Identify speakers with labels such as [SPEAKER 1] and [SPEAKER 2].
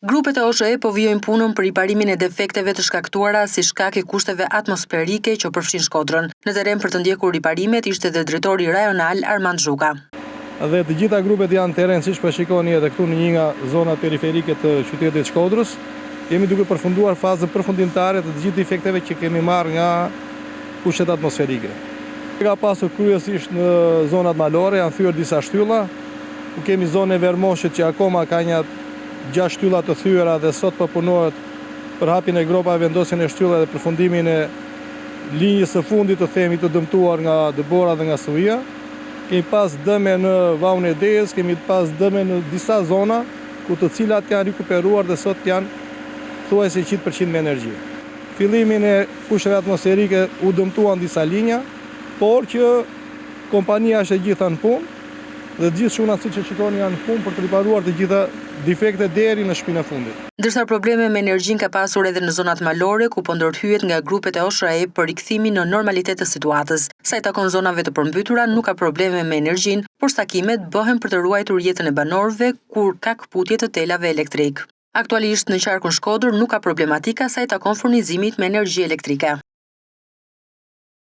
[SPEAKER 1] Grupet e OSHE po vijojnë punën për riparimin e defekteve të shkaktuara si shkak i kushteve atmosferike që përfshin Shkodrën. Në teren për të ndjekur riparimet ishte dhe drejtori rajonal Armand Zhuka.
[SPEAKER 2] Dhe të gjitha grupet janë teren, siç po shikoni edhe këtu në një nga zonat periferike të qytetit Shkodrës. Jemi duke përfunduar fazën përfundimtare të gjithë defekteve që kemi marrë nga kushtet atmosferike. Ka pasur kryesisht në zonat malore, janë thyer disa shtylla. Ku kemi zonë Vermoshit që akoma ka një 6 shtylla të thyera dhe sot përpunohet për hapjen e gropave, vendosjen e shtyllave dhe përfundimin e linjës së fundit të themi të dëmtuar nga Dëbora dhe nga Suvia. Kemi pas dëme në Vaun e Dejes, kemi pas dëme në disa zona ku të cilat janë rikuperuar dhe sot janë thuajse 100% me energji. Fillimin e kushteve atmosferike u dëmtuan disa linja, por që kompania është e gjitha në punë dhe gjithë shunat siç e shikoni janë në punë për të riparuar të gjitha defektet deri në shpinën e fundit.
[SPEAKER 1] Ndërsa probleme me energjinë ka pasur edhe në zonat malore ku po ndërhyet nga grupet e OSHE për rikthimin në normalitet të situatës. Sa i takon zonave të përmbytura nuk ka probleme me energjinë, por stakimet bëhen për të ruajtur jetën e banorëve kur ka kaputje të telave elektrik. Aktualisht në qarkun Shkodër nuk ka problematika sa i takon furnizimit me energji elektrike.